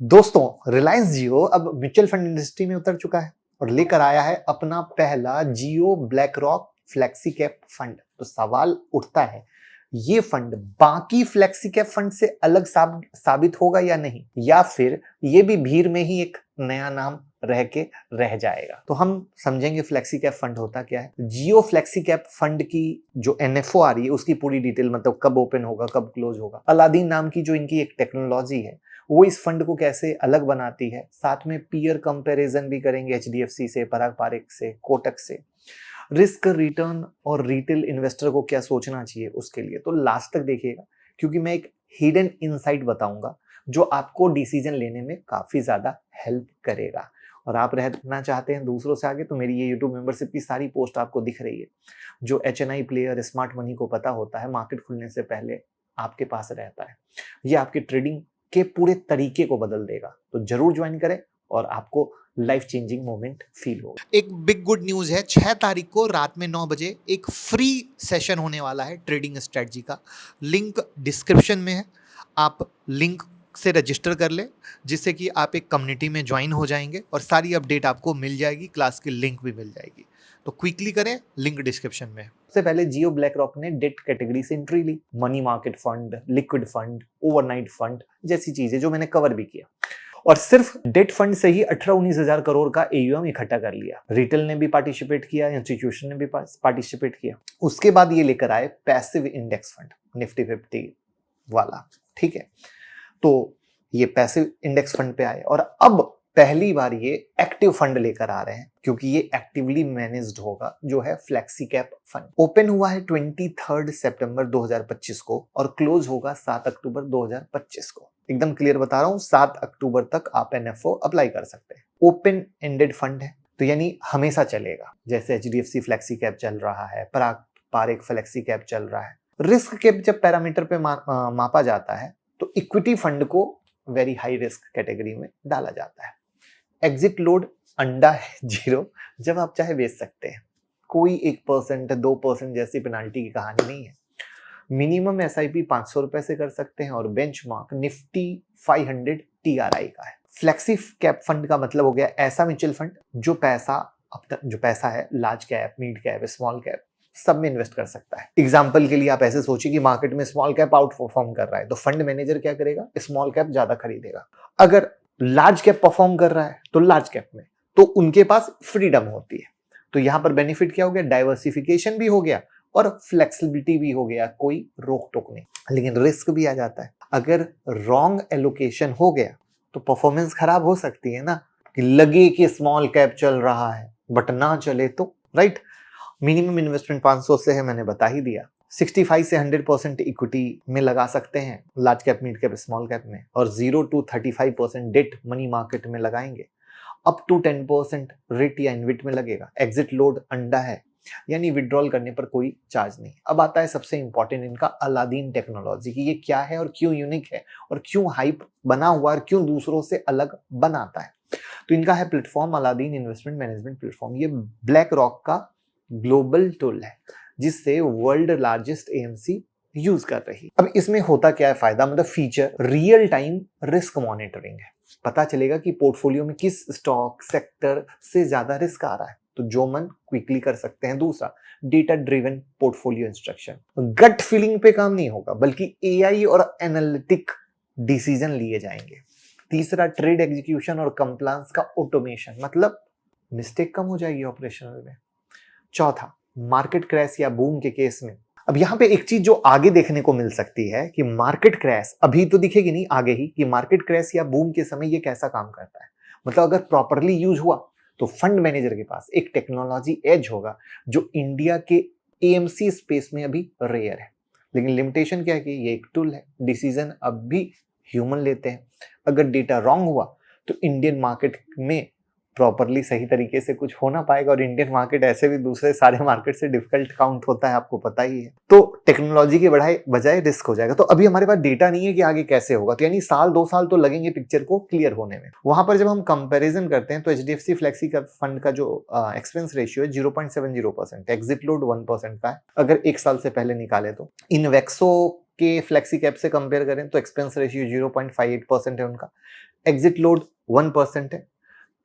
दोस्तों, रिलायंस जियो अब mutual fund industry में उतर चुका है और लेकर आया है अपना पहला Jio BlackRock flexi cap fund. तो सवाल उठता है, ये फंड बाकी फ्लेक्सी कैप फंड से अलग साबित होगा या नहीं, या फिर ये भी भीड़ में ही एक नया नाम रह जाएगा। तो हम समझेंगे फ्लेक्सी कैप फंड होता क्या है। जियो फ्लेक्सी कैप फंड की जो एनएफओ आ रही है उसकी पूरी डिटेल, मतलब कब ओपन होगा, कब क्लोज होगा, अलादीन नाम की जो इनकी एक टेक्नोलॉजी है वो इस फंड को कैसे अलग बनाती है, साथ में पीयर कंपैरिजन भी करेंगे एचडीएफसी से, पराग पारेख से, कोटक से, रिस्क रिटर्न और रिटेल इन्वेस्टर को क्या सोचना चाहिए उसके लिए। तो लास्ट तक देखिएगा क्योंकि मैं एक हिडन इनसाइट बताऊंगा जो आपको डिसीजन लेने में काफी ज्यादा हेल्प करेगा। और आप रहना चाहते हैं दूसरों से आगे, तो मेरी ये यूट्यूब मेंबरशिप की सारी पोस्ट आपको दिख रही है। जो एचएनआई प्लेयर स्मार्ट मनी को पता होता है, मार्केट खुलने से पहले आपके पास रहता है, ये आपकी ट्रेडिंग के पूरे तरीके को बदल देगा। तो जरूर ज्वाइन करें और आपको लाइफ चेंजिंग मोमेंट फील होगा। एक बिग गुड न्यूज़ है, 6 तारीख को रात में 9 बजे एक फ्री सेशन होने वाला है ट्रेडिंग स्ट्रेटजी का। लिंक डिस्क्रिप्शन में है, आप लिंक से रजिस्टर कर ले जिससे कि आप एक कम्युनिटी में ज्वाइन हो जाएंगे और सारी अपडेट आपको मिल जाएगी, क्लास की लिंक भी मिल जाएगी। तो क्विकली करें, लिंक डिस्क्रिप्शन में है। सबसे पहले जियो ब्लैक रॉक ने डेट कैटेगरी से एंट्री ली। Money market fund, liquid fund, overnight fund जैसी चीजें जो मैंने कवर भी किया, और सिर्फ डेट फंड से ही 18-19 हजार करोड़ का एयूएम इकट्ठा कर लिया। रिटेल ने भी पार्टिसिपेट किया, इंस्टीट्यूशन ने भी पार्टिसिपेट किया। उसके बाद ये लेकर आए पैसिव इंडेक्स फंड, निफ्टी 50 वाला, ठीक है। तो ये पैसिव इंडेक्स फंड पे आए और अब पहली बार ये एक्टिव फंड लेकर आ रहे हैं क्योंकि ये एक्टिवली मैनेज्ड होगा, जो है फ्लेक्सी कैप फंड। ओपन हुआ है 23 सितंबर 2025 को और क्लोज होगा 7 अक्टूबर 2025 को। एकदम क्लियर बता रहा हूं, 7 अक्टूबर तक आप एनएफओ अप्लाई कर सकते हैं। ओपन एंडेड फंड है तो यानी हमेशा चलेगा, जैसे एचडीएफसी फ्लेक्सी कैप चल रहा है, पराग पारेख फ्लेक्सी कैप चल रहा है। रिस्क कैप जब पैरामीटर पे मापा जाता है तो इक्विटी फंड को वेरी हाई रिस्क कैटेगरी में डाला जाता है। एग्जिट लोड अंडा है 0, जब आप चाहे बेच सकते हैं। कोई 1%, 2% जैसी पेनाल्टी की कहानी नहीं है। मिनिमम एसआईपी 500 रुपए से कर सकते हैं और बेंचमार्क निफ्टी 500 टीआरआई का है। फ्लेक्सी कैप फंड का मतलब हो गया ऐसा म्यूचुअल फंड जो पैसा है large cap, mid cap, small cap सब में इन्वेस्ट कर सकता है। एग्जाम्पल के लिए आप ऐसे सोचिए कि मार्केट में स्मॉल कैप आउट परफॉर्म कर रहा है तो फंड मैनेजर क्या करेगा, स्मॉल कैप ज्यादा खरीदेगा। अगर लार्ज कैप परफॉर्म कर रहा है तो लार्ज कैप में, तो उनके पास फ्रीडम होती है। तो यहां पर बेनिफिट क्या हो गया, डाइवर्सिफिकेशन भी हो गया और फ्लेक्सिबिलिटी भी हो गया, कोई रोक टोक नहीं। लेकिन रिस्क भी आ जाता है, अगर रॉन्ग एलोकेशन हो गया तो परफॉर्मेंस खराब हो सकती है ना, कि लगे कि स्मॉल कैप चल रहा है बट ना चले तो, राइट। मिनिमम इन्वेस्टमेंट 500 से है, मैंने बता ही दिया। 65 से 100% इक्विटी में लगा सकते हैं large cap, mid cap, small cap में, और 0 to 35% डेट मनी मार्केट में लगाएंगे। अप टू 10% रिट या इनविट में लगेगा। एग्जिट लोड अंडा है, यानी विड्रॉल करने पर कोई चार्ज नहीं। अब आता है सबसे इंपॉर्टेंट इनका अलादीन टेक्नोलॉजी, कि ये क्या है और क्यों यूनिक है और क्यों हाइप बना हुआ और क्यों दूसरों से अलग बनाता है। तो इनका है platform Aladdin investment management platform. ये ब्लैक रॉक का ग्लोबल टूल है जिससे वर्ल्ड लार्जेस्ट एएमसी यूज कर रही। अब इसमें होता क्या है फायदा, मतलब feature real time risk monitoring है। पता चलेगा कि पोर्टफोलियो में किस स्टॉक सेक्टर से ज्यादा रिस्क आ रहा है, तो जो मन क्विकली कर सकते हैं। दूसरा, data driven portfolio instruction, gut feeling पे काम नहीं होगा बल्कि एआई और एनालिटिक डिसीजन लिए जाएंगे। तीसरा, ट्रेड एग्जीक्यूशन और कंप्लायंस का ऑटोमेशन, मतलब मिस्टेक कम हो जाएगी ऑपरेशनल में। चौथा, मार्केट क्रैश या बूम के केस में, अब यहां पे एक चीज जो आगे देखने को मिल सकती है कि मार्केट क्रैश अभी तो दिखेगी नहीं, आगे ही, कि मार्केट क्रैश या बूम के समय ये कैसा काम करता है। मतलब अगर प्रॉपरली यूज हुआ तो फंड मैनेजर के पास एक टेक्नोलॉजी एज होगा जो इंडिया के एएमसी स्पेस में अभी रेयर है। लेकिन लिमिटेशन क्या है कि ये एक टूल है, डिसीजन अब भी ह्यूमन लेते हैं। अगर डेटा रॉन्ग हुआ तो इंडियन मार्केट में प्रॉपरली सही तरीके से कुछ हो ना पाएगा, और इंडियन मार्केट ऐसे भी दूसरे सारे मार्केट से डिफिकल्ट काउंट होता है, आपको पता ही है। तो टेक्नोलॉजी के बजाय रिस्क हो जाएगा। तो अभी हमारे पास डेटा नहीं है कि आगे कैसे होगा, तो यानी साल 2 साल तो लगेंगे पिक्चर को क्लियर होने में। वहां पर जब हम कंपैरिजन करते हैं तो एचडीएफसी फ्लेक्सी का फंड का जो एक्सपेंस रेशियो है 0.70%, एग्जिट लोड 1% का है अगर 1 साल से पहले निकाले तो। इनवेक्सो के फ्लेक्सी कैप से कंपेयर करें तो एक्सपेंस रेशियो 0.58% है उनका। एग्जिट लोड 1% है,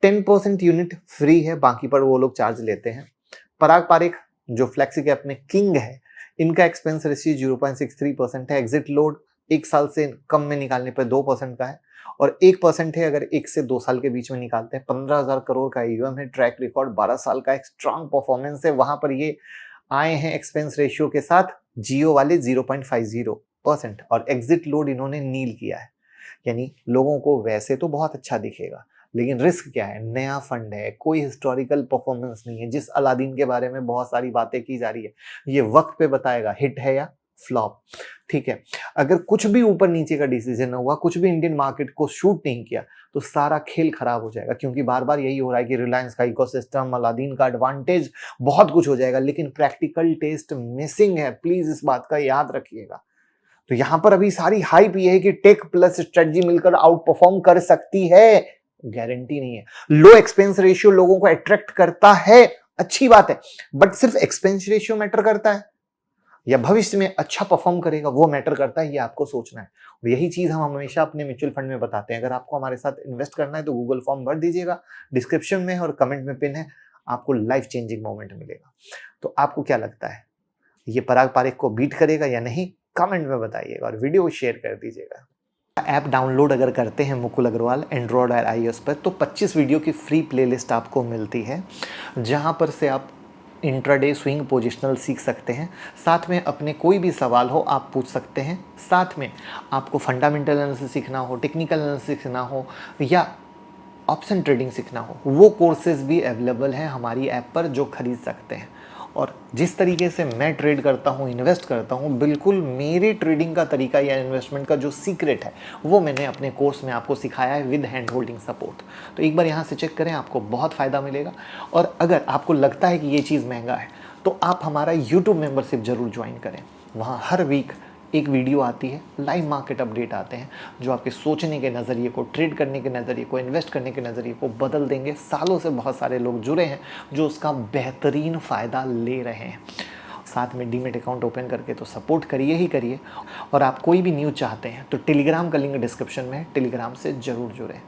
10% यूनिट फ्री है, बाकी पर वो लोग चार्ज लेते हैं। पराग पारेख जो फ्लेक्सी कैप में किंग है, इनका एक्सपेंस रेशियो 0.63% है। एग्जिट लोड 1 साल से कम में निकालने पर 2% का है और 1% है अगर 1 से 2 साल के बीच में निकालते हैं। 15,000 करोड़ का AUM है, ट्रैक रिकॉर्ड 12 साल का एक स्ट्रांग परफॉर्मेंस है। वहां पर ये आए हैं एक्सपेंस रेशियो के साथ जियो वाले 0.50% और एग्जिट लोड इन्होंने नील किया है, यानी लोगों को वैसे तो बहुत अच्छा दिखेगा, लेकिन रिस्क क्या है, नया फंड है, कोई हिस्टोरिकल परफॉर्मेंस नहीं है। जिस अलादीन के बारे में बहुत सारी बातें की जा रही है, ये वक्त पे बताएगा हिट है या फ्लॉप। ठीक है, अगर कुछ भी ऊपर नीचे का डिसीजन हुआ, कुछ भी इंडियन मार्केट को शूट नहीं किया, तो सारा खेल खराब हो जाएगा, क्योंकि बार बार यही हो रहा है कि रिलायंस का इकोसिस्टम, अलादीन का एडवांटेज, बहुत कुछ हो जाएगा, लेकिन प्रैक्टिकल टेस्ट मिसिंग है। प्लीज इस बात का याद रखिएगा। तो यहां पर अभी सारी हाइप ये है कि टेक प्लस स्ट्रेटजी मिलकर आउट परफॉर्म कर सकती है, गारंटी नहीं है। लो एक्सपेंस रेशियो लोगों को अट्रैक्ट करता है, अच्छी बात है, बट सिर्फ एक्सपेंस रेशियो मैटर करता है या भविष्य में अच्छा परफॉर्म करेगा वो मैटर करता है, ये आपको सोचना है। और यही चीज हम हमेशा अपने म्यूचुअल फंड में बताते हैं। अगर आपको हमारे साथ इन्वेस्ट करना है तो गूगल फॉर्म भर दीजिएगा, डिस्क्रिप्शन में और कमेंट में पिन है, आपको लाइफ चेंजिंग मोमेंट मिलेगा। तो आपको क्या लगता है, ये पराग पारेख को बीट करेगा या नहीं, कमेंट में बताइएगा और वीडियो को शेयर कर दीजिएगा। ऐप डाउनलोड अगर करते हैं मुकुल अग्रवाल एंड्रॉयड और iOS पर, तो 25 वीडियो की फ्री प्लेलिस्ट आपको मिलती है, जहां पर से आप इंट्राडे स्विंग पोजिशनल सीख सकते हैं। साथ में अपने कोई भी सवाल हो आप पूछ सकते हैं। साथ में आपको फंडामेंटल एनालिसिस सीखना हो, टेक्निकल एनालिसिस सीखना हो या ऑप्शन ट्रेडिंग सीखना हो, वो कोर्सेज भी अवेलेबल हैं हमारी ऐप पर, जो खरीद सकते हैं। और जिस तरीके से मैं ट्रेड करता हूँ, इन्वेस्ट करता हूँ, बिल्कुल मेरे ट्रेडिंग का तरीका या इन्वेस्टमेंट का जो सीक्रेट है वो मैंने अपने कोर्स में आपको सिखाया है विद हैंड होल्डिंग सपोर्ट। तो एक बार यहाँ से चेक करें, आपको बहुत फ़ायदा मिलेगा। और अगर आपको लगता है कि ये चीज़ महंगा है, तो आप हमारा यूट्यूब मेंबरशिप जरूर ज्वाइन करें। वहाँ हर वीक एक वीडियो आती है, लाइव मार्केट अपडेट आते हैं, जो आपके सोचने के नज़रिए को, ट्रेड करने के नज़रिए को, इन्वेस्ट करने के नज़रिए को बदल देंगे। सालों से बहुत सारे लोग जुड़े हैं जो उसका बेहतरीन फ़ायदा ले रहे हैं। साथ में डीमेट अकाउंट ओपन करके तो सपोर्ट करिए ही करिए। और आप कोई भी न्यूज़ चाहते हैं तो टेलीग्राम का लिंक डिस्क्रिप्शन में है, टेलीग्राम से ज़रूर जुड़ें।